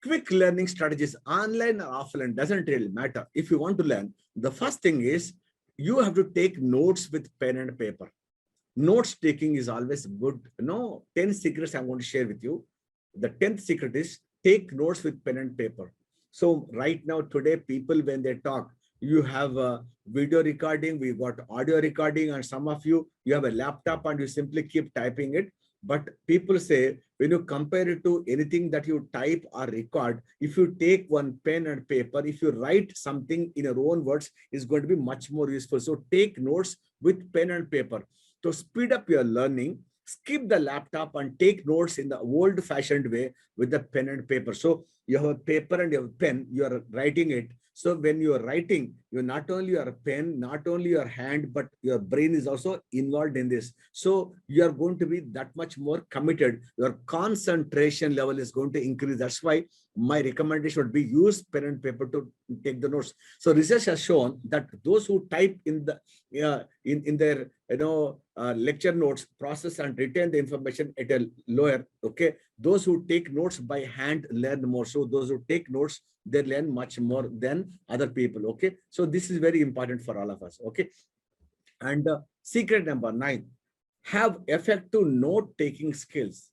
Quick learning strategies, online or offline, doesn't really matter. If you want to learn, the first thing is you have to take notes with pen and paper. Notes taking is always good. 10 secrets I'm going to share with you. The 10th secret is take notes with pen and paper. So right now, today, people, when they talk, you have a video recording, we got audio recording, and some of you have a laptop and you simply keep typing it. But people say, when you compare it to anything that you type or record, if you take one pen and paper, if you write something in your own words, is going to be much more useful. So take notes with pen and paper. To speed up your learning, skip the laptop and take notes in the old-fashioned way with the pen and paper. So you have a paper and you have a pen, you are writing it. So when you are writing, you not only your pen, not only your hand, but your brain is also involved in this. So you are going to be that much more committed. Your concentration level is going to increase. That's why my recommendation would be use pen and paper to take the notes. So research has shown that those who type in the in their lecture notes, process and retain the information at a lower. Okay, those who take notes by hand learn more. So those who take notes, they learn much more than other people. Okay, so this is very important for all of us. Okay, and secret number 9, have effective note taking skills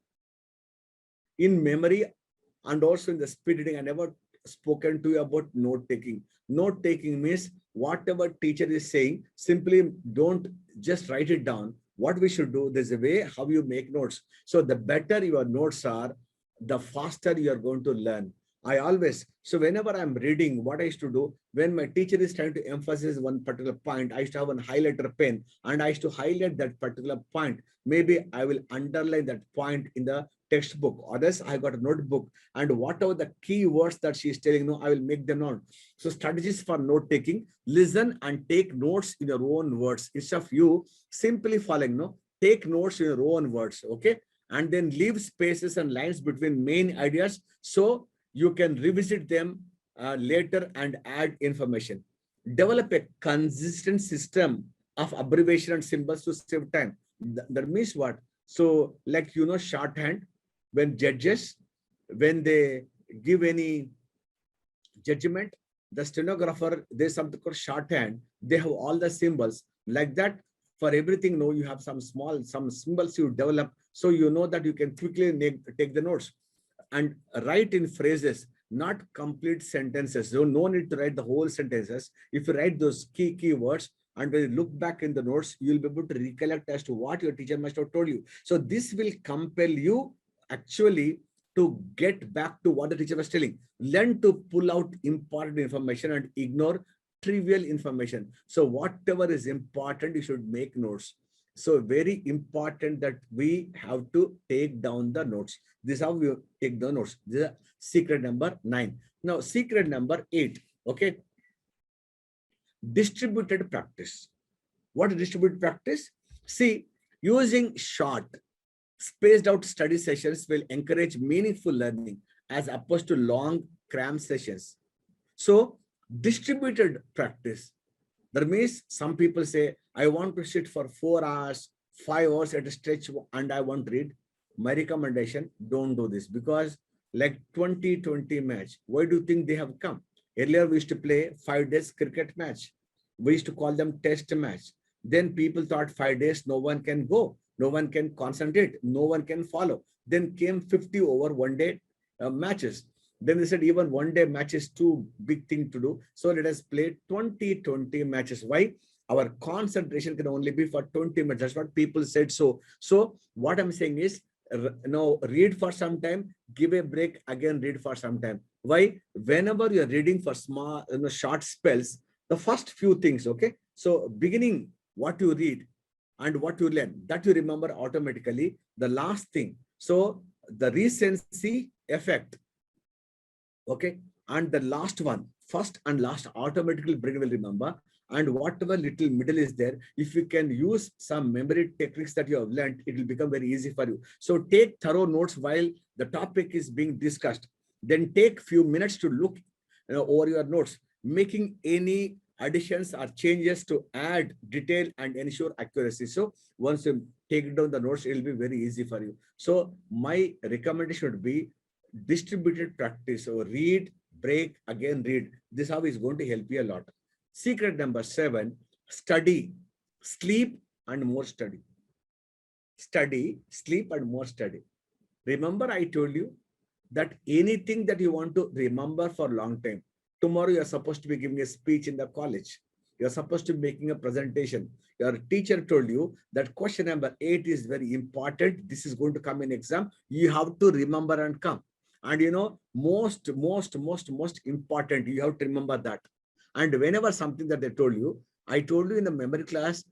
in memory and also in the speed reading. I never spoken to you about note taking. Note taking means whatever teacher is saying, simply don't just write it down. What we should do, there's a way how you make notes. So the better your notes are, the faster you are going to learn. I always, so whenever I'm reading, what I used to do, when my teacher is trying to emphasize one particular point, I used to have one highlighter pen and I used to highlight that particular point. Maybe I will underline that point in the textbook, or else I got a notebook, and whatever the key words that she is telling, I will make them known. So strategies for note taking: listen and take notes in your own words. Instead of you simply following, take notes in your own words. Okay, and then leave spaces and lines between main ideas so you can revisit them later and add information. Develop a consistent system of abbreviation and symbols to save time. That means what? So like, shorthand, when judges, when they give any judgment, the stenographer, there's something called shorthand. They have all the symbols like that. For everything, you have some symbols you develop. So you know that you can quickly take the notes and write in phrases, not complete sentences. So no need to write the whole sentences. If you write those key words, and when you look back in the notes, you'll be able to recollect as to what your teacher must have told you. So this will compel you actually to get back to what the teacher was telling. Learn to pull out important information and ignore trivial information. So whatever is important, you should make notes. So very important that we have to take down the notes. This is how we take the notes. This is secret number 9. Now, secret number 8. Okay. Distributed practice. What is distributed practice? See, using short, spaced out study sessions will encourage meaningful learning as opposed to long cram sessions. So distributed practice, that means some people say, I want to sit for 4 hours, 5 hours at a stretch and I want to read. My recommendation, don't do this, because like 2020 match, why do you think they have come? Earlier we used to play 5 days cricket match. We used to call them test match. Then people thought 5 days, no one can go. No one can concentrate. No one can follow. Then came 50 over 1 day matches. Then they said even 1 day match is too big thing to do. So let us play 20 matches. Why? Our concentration can only be for 20 minutes. That's what people said. So what I'm saying is, read for some time, give a break, again read for some time. Why? Whenever you're reading for small, short spells, the first few things, okay? So beginning, what you read and what you learn, that you remember automatically. The last thing, so the recency effect, okay? And the last one, first and last, automatically brain will remember. And whatever little middle is there, if you can use some memory techniques that you have learned, it will become very easy for you. So take thorough notes while the topic is being discussed. Then take few minutes to look over your notes, making any additions or changes to add detail and ensure accuracy. So once you take down the notes, it will be very easy for you. So my recommendation would be, distributed practice. So read, break, again read. This how is going to help you a lot. Secret number 7, study, sleep, and more study. Study, sleep, and more study. Remember, I told you that anything that you want to remember for a long time, tomorrow you're supposed to be giving a speech in the college. You're supposed to be making a presentation. Your teacher told you that question number 8 is very important. This is going to come in exam. You have to remember and come. And you know, most important, you have to remember that. And whenever something that they told you, I told you in the memory class,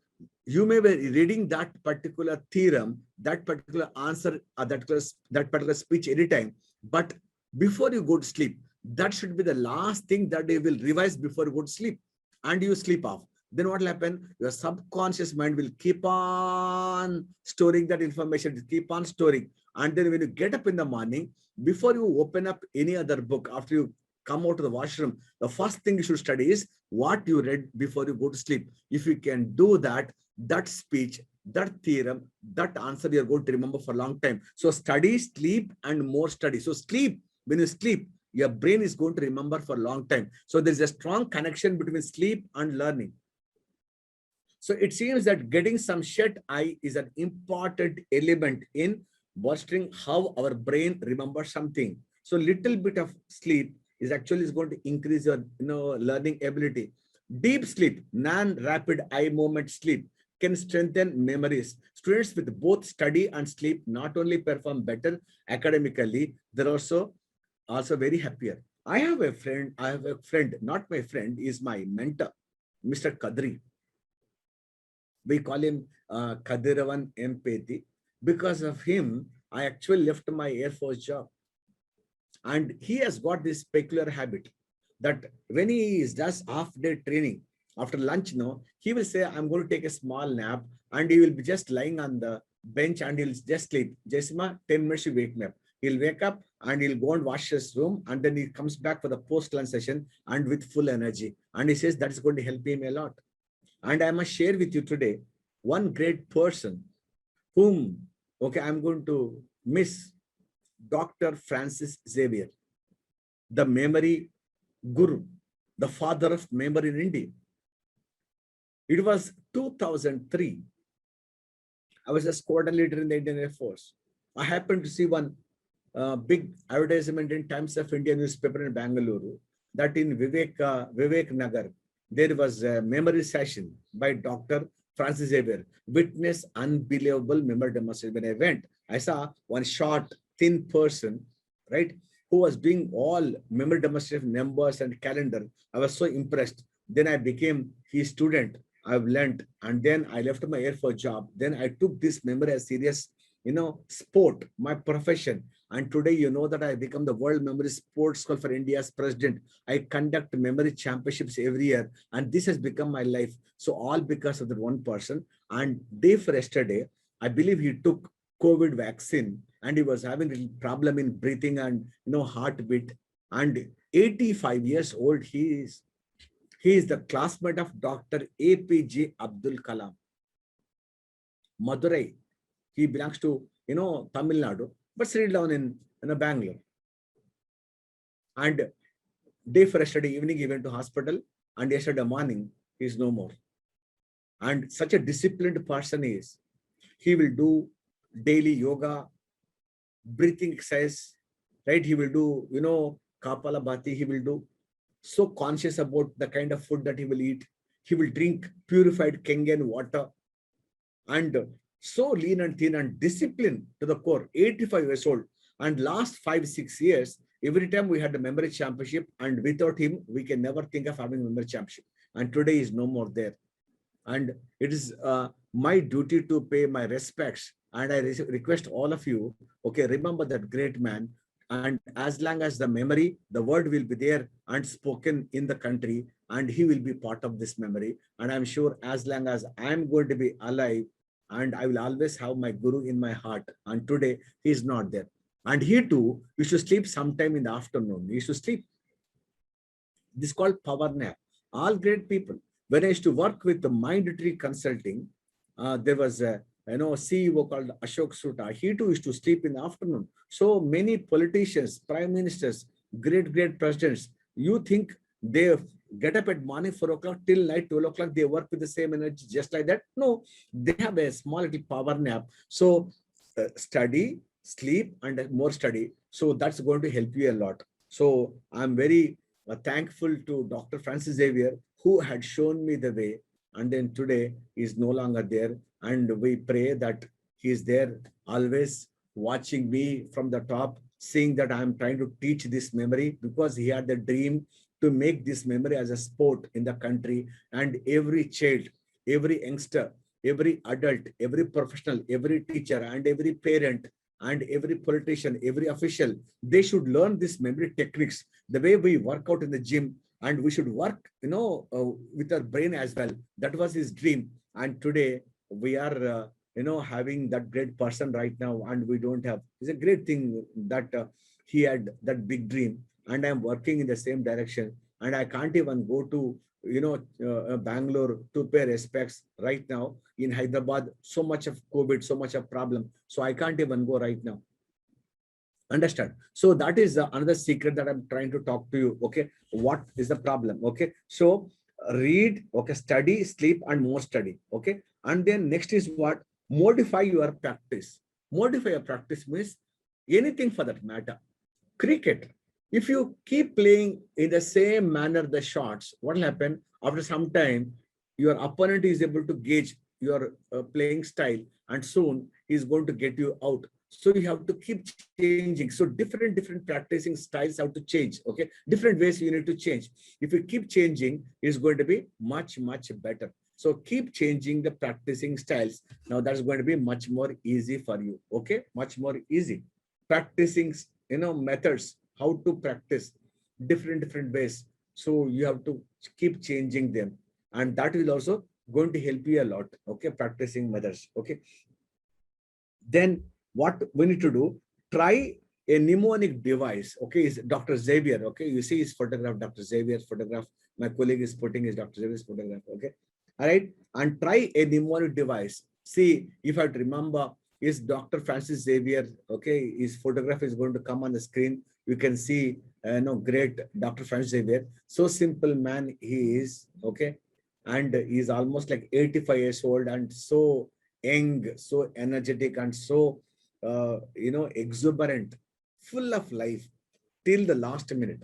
you may be reading that particular theorem, that particular answer, that particular speech anytime. But before you go to sleep, that should be the last thing that you will revise before you go to sleep. And you sleep off. Then what will happen? Your subconscious mind will keep on storing that information, keep on storing. And then when you get up in the morning, before you open up any other book, after you come out of the washroom, the first thing you should study is what you read before you go to sleep. If you can do that, that speech, that theorem, that answer, you're going to remember for a long time. So study, sleep, and more study. So sleep, when you sleep, your brain is going to remember for a long time. So there's a strong connection between sleep and learning. So it seems that getting some shut-eye is an important element in bolstering how our brain remembers something. So little bit of sleep is actually going to increase your learning ability. Deep sleep, non-rapid eye movement sleep can strengthen memories. Students with both study and sleep not only perform better academically, they're also very happier. I have a friend, not my friend, is my mentor, Mr. Kadri. We call him Kadiravan Empathy. Because of him, I actually left my Air Force job. And he has got this peculiar habit that when he does half-day training, after lunch, he will say, I'm going to take a small nap, and he will be just lying on the bench and he'll just sleep. Jayasimha, 10 minutes, you wake me up. He'll wake up and he'll go and wash his room, and then he comes back for the post-lunch session and with full energy. And he says that's going to help him a lot. And I must share with you today one great person whom, I'm going to miss, Dr. Francis Xavier, the memory guru, the father of memory in India. It was 2003. I was a squadron leader in the Indian Air Force. I happened to see one big advertisement in Times of India newspaper in Bangalore that in Vivek Nagar, there was a memory session by Dr. Francis Xavier. Witness unbelievable memory demonstration. When I went, I saw one short, thin person, right, who was doing all memory demonstration numbers and calendar. I was so impressed. Then I became his student. I've learned, and then I left my Air Force job. Then I took this memory as serious, sport, my profession. And today, you know that I become the World Memory Sports School for India's president. I conduct memory championships every year, and this has become my life. So all because of that one person. And day for yesterday, I believe he took COVID vaccine, and he was having a problem in breathing and heartbeat. And 85 years old he is. He is the classmate of Dr. APJ Abdul Kalam. Madurai. He belongs to, Tamil Nadu, but settled down in Bangalore. And day for yesterday evening, he went to hospital, and yesterday morning, he is no more. And such a disciplined person he is. He will do daily yoga, breathing exercise, right? He will do, Kapalabhati, he will do. So conscious about the kind of food that he will eat. He will drink purified Kangen water, and so lean and thin and disciplined to the core, 85 years old. And last 5-6 years, every time we had the memory championship, and without him, we can never think of having a memory championship. And today is no more there. And it is my duty to pay my respects. And I request all of you, remember that great man. And as long as the memory, the word will be there and spoken in the country, and he will be part of this memory. And I'm sure as long as I'm going to be alive, and I will always have my guru in my heart. And today he is not there. And he too used to sleep sometime in the afternoon. He used to sleep. This is called power nap. All great people. When I used to work with the Mind Tree Consulting, there was CEO called Ashok Suta. He too used to sleep in the afternoon. So many politicians, prime ministers, great presidents, you think they get up at morning 4 o'clock till night 12 o'clock, they work with the same energy just like that? No, they have a small little power nap. So study, sleep, and more study. So that's going to help you a lot. So I'm very thankful to Dr. Francis Xavier, who had shown me the way. And then today is no longer there. And we pray that he is there always watching me from the top, seeing that I'm trying to teach this memory, because he had the dream to make this memory as a sport in the country. And every child, every youngster, every adult, every professional, every teacher, and every parent, and every politician, every official, they should learn this memory techniques, the way we work out in the gym, and we should work, with our brain as well. That was his dream. And today we are, having that great person right now, and we don't have. It's a great thing that he had that big dream, and I'm working in the same direction. And I can't even go to, Bangalore to pay respects right now. In Hyderabad, so much of COVID, so much of problem. So I can't even go right now. Understand? So that is another secret that I'm trying to talk to you. Okay, what is the problem? Okay, so read, okay, study, sleep, and more study. Okay, and then next is what? Modify your practice. Modify your practice means anything for that matter. Cricket, if you keep playing in the same manner the shots, what will happen? After some time, your opponent is able to gauge your playing style, and soon he's going to get you out. So you have to keep changing. So different practicing styles have to change. Okay, different ways you need to change. If you keep changing, it's going to be much better. So keep changing the practicing styles. Now that's going to be much more easy for you. Okay, much more easy. Practicing, methods, how to practice different ways. So you have to keep changing them, and that will also going to help you a lot. Okay, practicing methods. Okay, then what we need to do? Try a mnemonic device. Okay, is Dr. Xavier. Okay, you see his photograph, Dr. Xavier's photograph. My colleague is putting his Dr. Xavier's photograph. Okay, all right, and try a mnemonic device. See if I remember, is Dr. Francis Xavier. Okay, his photograph is going to come on the screen. You can see, great Dr. Francis Xavier. So simple man he is. Okay, and he's almost like 85 years old, and so young, so energetic, and so exuberant, full of life till the last minute.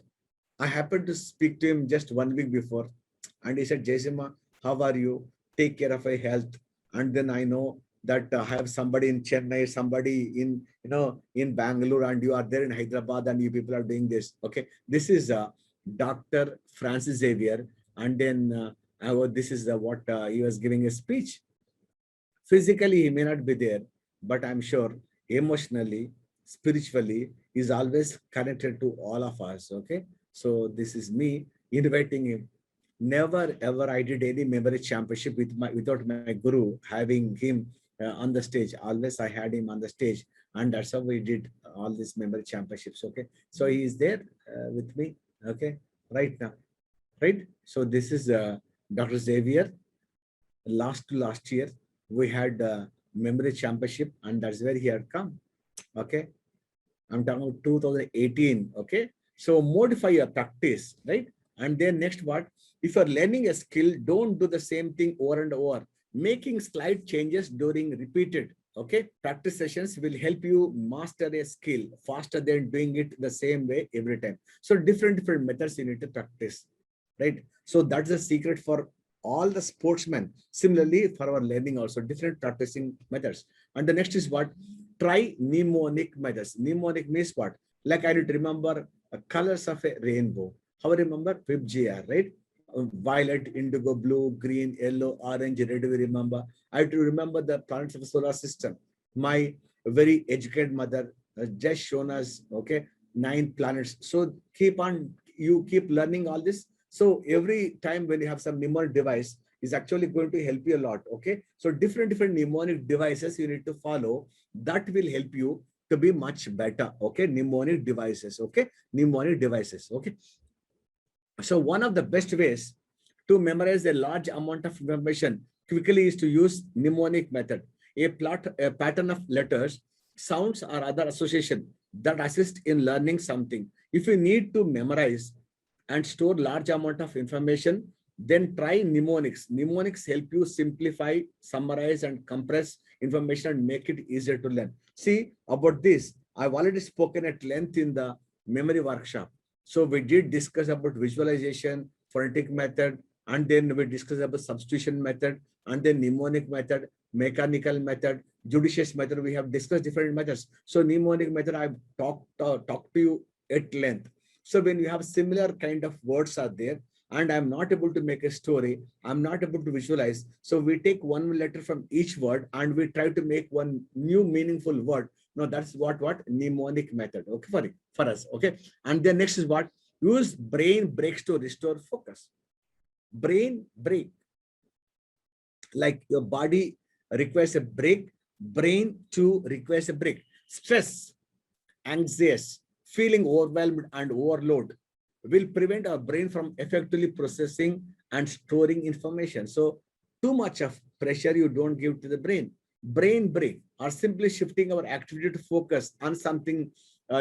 I happened to speak to him just 1 week before, and he said, Jayasimha, how are you? Take care of your health. And then I know that I have somebody in Chennai, somebody in, in Bangalore, and you are there in Hyderabad, and you people are doing this. Okay, this is Dr. Francis Xavier, and then this is what he was giving a speech. Physically, he may not be there, but I'm sure emotionally, spiritually, is always connected to all of us. Okay, so this is me inviting him. Never ever I did any memory championship without my guru having him on the stage. Always I had him on the stage, and that's how we did all these memory championships. Okay, so he is there with me. Okay, right now, right. So this is Dr. Xavier. Last year we had memory championship, and that's where he had come. Okay, I'm talking about 2018. Okay, so modify your practice, right? And then next what? If you're learning a skill, don't do the same thing over and over. Making slight changes during repeated, okay, practice sessions will help you master a skill faster than doing it the same way every time. So different methods you need to practice, right? So that's the secret for all the sportsmen. Similarly, for our learning also, different practicing methods. And the next is what? Try mnemonic methods. Mnemonic means what? Like I need to remember colors of a rainbow. How I remember? PIPGR, right? Violet, indigo, blue, green, yellow, orange, red, we remember. I have to remember the planets of the solar system. My very educated mother just shown us, okay, 9 planets. So you keep learning all this. So every time when you have some mnemonic device, is actually going to help you a lot. Okay, so different mnemonic devices you need to follow. That will help you to be much better. Okay, mnemonic devices. Okay, mnemonic devices. Okay, so one of the best ways to memorize a large amount of information quickly is to use mnemonic method. a pattern of letters, sounds, or other association that assist in learning something. If you need to memorize and store large amount of information, then try mnemonics. Mnemonics help you simplify, summarize, and compress information and make it easier to learn. See, about this, I've already spoken at length in the memory workshop. So we did discuss about visualization, phonetic method, and then we discussed about substitution method, and then mnemonic method, mechanical method, judicious method. We have discussed different methods. So mnemonic method, I've talked to you at length. So when you have similar kind of words are there, and I'm not able to make a story, I'm not able to visualize. So we take one letter from each word and we try to make one new meaningful word. No, that's what mnemonic method. Okay, for us. Okay. And then next is what? Use brain breaks to restore focus. Brain break. Like your body requires a break, brain too requires a break. Stress, anxious, feeling overwhelmed and overload will prevent our brain from effectively processing and storing information. So too much of pressure you don't give to the brain. Brain break or simply shifting our activity to focus on something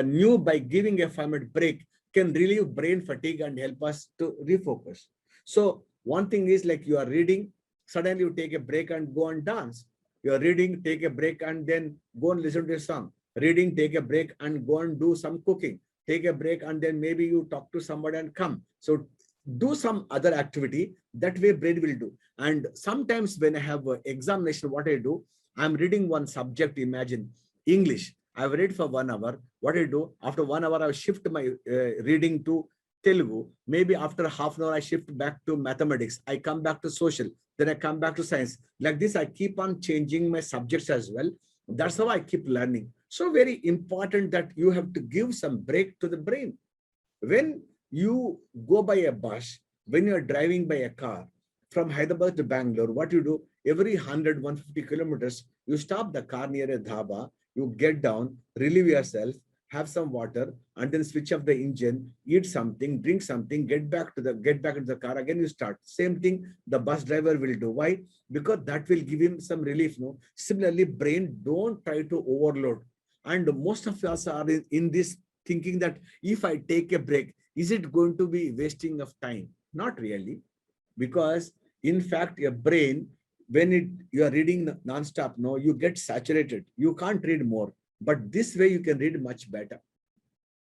new by giving a 5-minute break can relieve brain fatigue and help us to refocus. So one thing is like you are reading, suddenly you take a break and go and dance. You are reading, take a break and then go and listen to a song. Reading, take a break and go and do some cooking. Take a break and then maybe you talk to somebody and come. So do some other activity, that way brain will do. And sometimes when I have an examination, what I do, I'm reading one subject, imagine English. I've read for 1 hour. What I do, after 1 hour, I shift my reading to Telugu. Maybe after half an hour, I shift back to mathematics. I come back to social. Then I come back to science. Like this, I keep on changing my subjects as well. That's how I keep learning. So very important that you have to give some break to the brain. When you go by a bus, when you are driving by a car from Hyderabad to Bangalore, what you do, every 100, 150 kilometers, you stop the car near a dhaba, you get down, relieve yourself, have some water, and then switch off the engine, eat something, drink something, get back into the car, again you start. Same thing the bus driver will do. Why? Because that will give him some relief. No. Similarly, brain, don't try to overload. And most of us are in this thinking that if I take a break, is it going to be wasting of time? Not really. Because in fact, your brain, when you are reading non-stop, no, you get saturated. You can't read more. But this way you can read much better.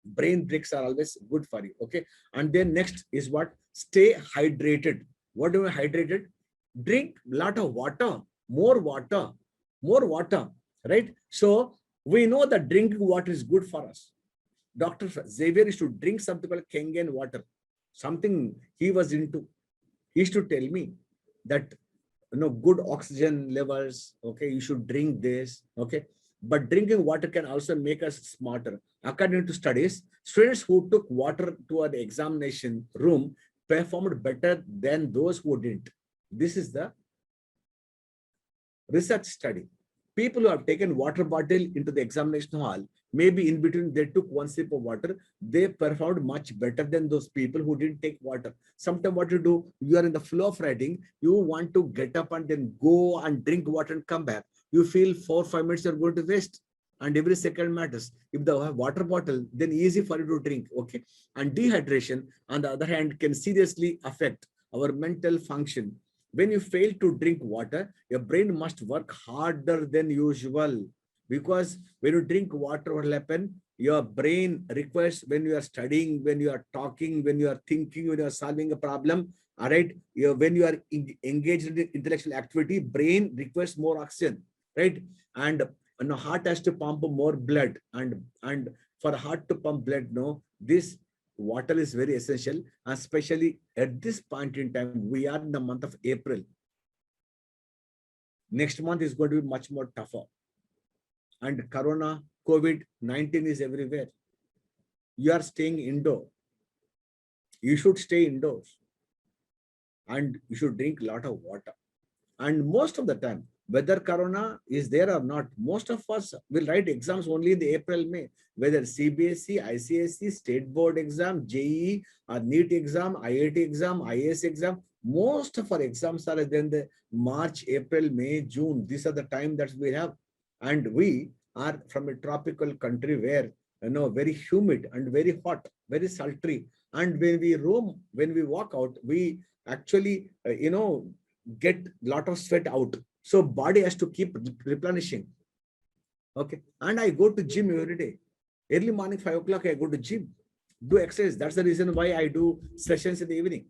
Brain breaks are always good for you. Okay. And then next is what? Stay hydrated. What do I hydrated? Drink a lot of water, more water, right? So we know that drinking water is good for us. Dr. Xavier used to drink something called Kenyan water, something he was into. He used to tell me that, good oxygen levels, okay, you should drink this, okay. But drinking water can also make us smarter. According to studies, students who took water to an examination room performed better than those who didn't. This is the research study. People who have taken water bottle into the examination hall, maybe in between they took one sip of water, they performed much better than those people who didn't take water. Sometimes what you do, you are in the flow of writing, you want to get up and then go and drink water and come back. You feel 4 or 5 minutes you're going to waste, and every second matters. If the water bottle, then easy for you to drink, okay? And dehydration, on the other hand, can seriously affect our mental function. When you fail to drink water, your brain must work harder than usual, because when you drink water, what will happen? Your brain requires, when you are studying, when you are talking, when you are thinking, when you are solving a problem, all right, when you are engaged in intellectual activity, brain requires more oxygen, right? And heart has to pump more blood, and for heart to pump blood, this water is very essential, especially at this point in time. We are in the month of April. Next month is going to be much more tougher. And Corona, COVID-19 is everywhere. You are staying indoor. You should stay indoors. And you should drink a lot of water. And most of the time, whether Corona is there or not, most of us will write exams only in the April, May. Whether CBSE, ICSE, State Board exam, JEE, or NEET exam, IIT exam, IAS exam, Most of our exams are then the March, April, May, June. These are the time that we have. And we are from a tropical country where, very humid and very hot, very sultry. And when we roam, when we walk out, we actually, get lot of sweat out. So body has to keep replenishing. Okay. And I go to gym every day. Early morning, 5 o'clock, I go to gym, do exercise. That's the reason why I do sessions in the evening.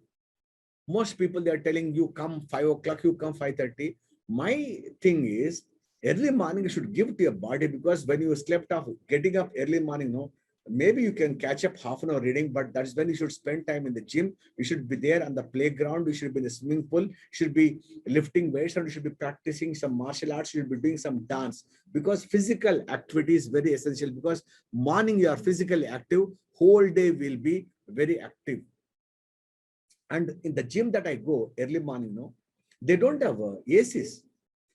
Most people, they are telling you come 5 o'clock, you come 5:30. My thing is early morning you should give to your body, because when you slept off, getting up early morning, no, maybe you can catch up half an hour reading, but that's when you should spend time in the gym. You should be there on the playground, you should be in the swimming pool, you should be lifting weights, and you should be practicing some martial arts, you should be doing some dance, because physical activity is very essential. Because morning you are physically active, whole day will be very active. And in the gym that I go early morning, no, they don't have ACs.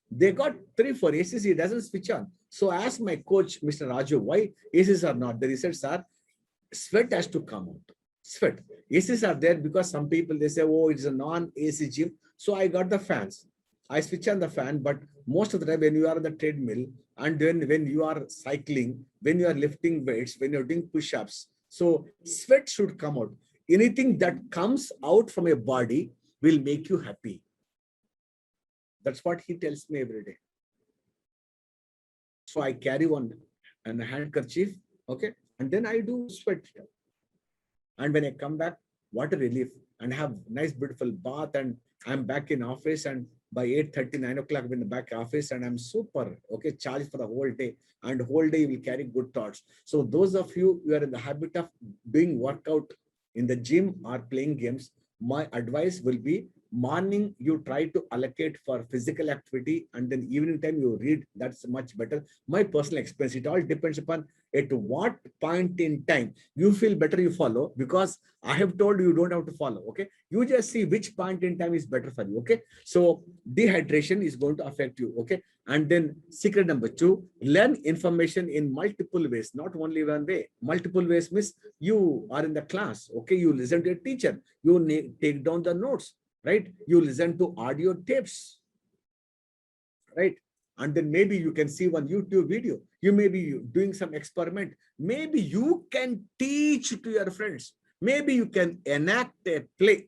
They got 3, 4 ACs. He doesn't switch on. So I asked my coach, Mr. Raju, why ACs are not? The research are sweat has to come out. Sweat. ACs are there because some people, they say, oh, it's a non-AC gym. So I got the fans. I switch on the fan, but most of the time when you are on the treadmill, and then when you are cycling, when you are lifting weights, when you're doing push-ups, so sweat should come out. Anything that comes out from your body will make you happy. That's what he tells me every day. So I carry one and a handkerchief, okay, and then I do sweat. And when I come back, what a relief, and have nice beautiful bath, and I'm back in office, and by 8:30, 9 o'clock, I'm in the back office, and I'm super, okay, charged for the whole day, and whole day you will carry good thoughts. So those of you who are in the habit of doing workout in the gym or playing games, my advice will be morning you try to allocate for physical activity, and then evening time you read. That's much better. My personal experience, it all depends upon at what point in time you feel better, you follow, because I have told you don't have to follow. Okay, you just see which point in time is better for you. Okay, so dehydration is going to affect you. Okay, and then secret number 2, learn information in multiple ways, not only one way. Multiple ways means you are in the class, okay, you listen to a teacher, you take down the notes, right? You listen to audio tapes, right? And then maybe you can see one YouTube video. You may be doing some experiment. Maybe you can teach to your friends. Maybe you can enact a play.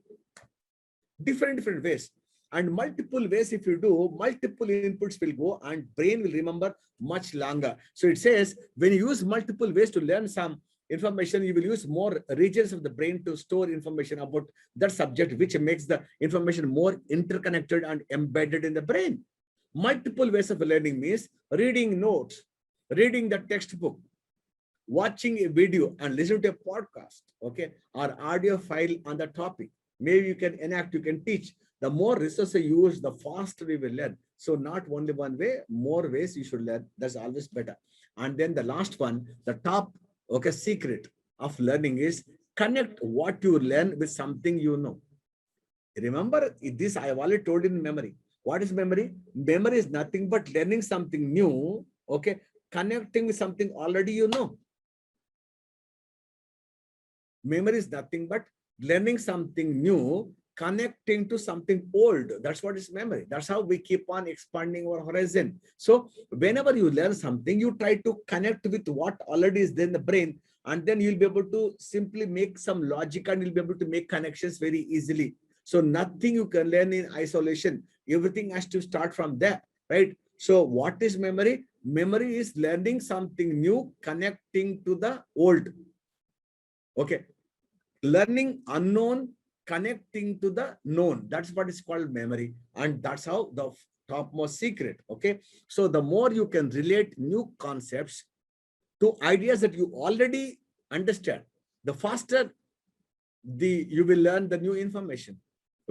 Different ways. And multiple ways, if you do, multiple inputs will go and brain will remember much longer. So it says when you use multiple ways to learn some information, you will use more regions of the brain to store information about that subject, which makes the information more interconnected and embedded in the brain. Multiple ways of learning means reading notes, reading the textbook, watching a video, and listening to a podcast, okay, or audio file on the topic. Maybe you can enact, you can teach. The more resources you use, the faster we will learn. So not only one way, more ways you should learn. That's always better. And then the last one, the top, okay, secret of learning is connect what you learn with something you know. Remember this, I have already told in memory. What is memory? Memory is nothing but learning something new, okay, connecting with something already you know. Memory is nothing but learning something new, connecting to something old. That's what is memory. That's how we keep on expanding our horizon. So whenever you learn something, you try to connect with what already is there in the brain, and then you'll be able to simply make some logic, and you'll be able to make connections very easily. So nothing you can learn in isolation. Everything has to start from there, right? So what is memory? Memory is learning something new, connecting to the old. Okay. Learning unknown, connecting to the known. That's what is called memory. And that's how the topmost secret. Okay. So the more you can relate new concepts to ideas that you already understand, the faster you will learn the new information.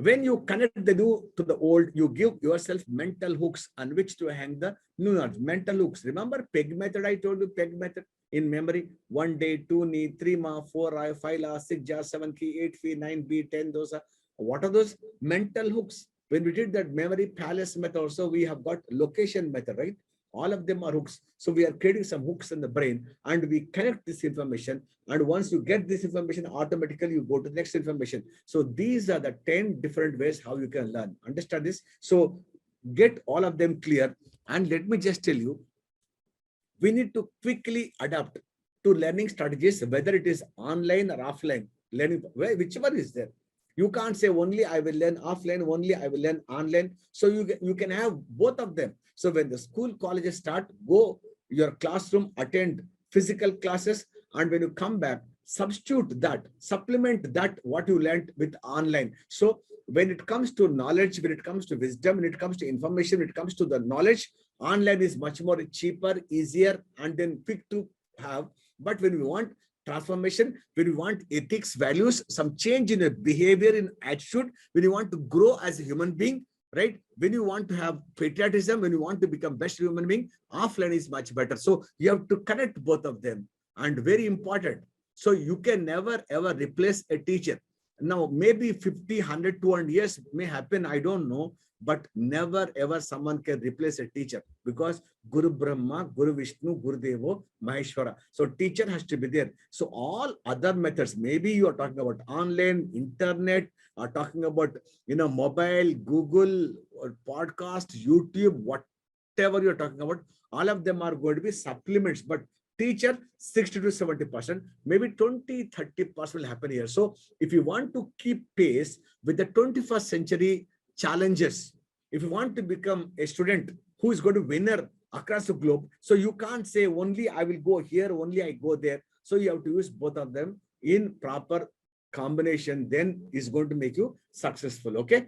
When you connect the new to the old, you give yourself mental hooks on which to hang the new knowledge. Mental hooks. Remember peg method? I told you peg method in memory. 1 day, 2 knee, 3 ma, 4 I, 5 la, 6 ja, 7 key, 8 fee, 9 b, 10 those are. What are those? Mental hooks. When we did that memory palace method also, we have got location method, right? All of them are hooks. So we are creating some hooks in the brain and we connect this information. And once you get this information, automatically you go to the next information. So these are the 10 different ways how you can learn. Understand this? So get all of them clear. And let me just tell you, we need to quickly adapt to learning strategies, whether it is online or offline learning, whichever is there. You can't say only I will learn offline, only I will learn online. So you can have both of them. So when the school colleges start, go your classroom, attend physical classes, and when you come back, substitute that, supplement that what you learned with online. So when it comes to knowledge, when it comes to wisdom, when it comes to information, when it comes to the knowledge, online is much more cheaper, easier, and then quick to have. But when we want transformation, when we want ethics, values, some change in a behavior, in attitude, when you want to grow as a human being, right? When you want to have patriotism, when you want to become best human being, offline is much better. So you have to connect both of them, and very important. So you can never ever replace a teacher. Now, maybe 50, 100, 200 years may happen, I don't know, but never ever someone can replace a teacher, because Guru Brahma, Guru Vishnu, Guru Devo, Maheshwara. So teacher has to be there. So all other methods, maybe you are talking about online, internet, or talking about, mobile, Google, or podcast, YouTube, whatever you're talking about, all of them are going to be supplements. But teacher, 60 to 70%, maybe 20, 30% will happen here. So if you want to keep pace with the 21st century challenges, if you want to become a student who is going to winner across the globe, so you can't say only I will go here, only I go there. So you have to use both of them in proper combination, then is going to make you successful. Okay.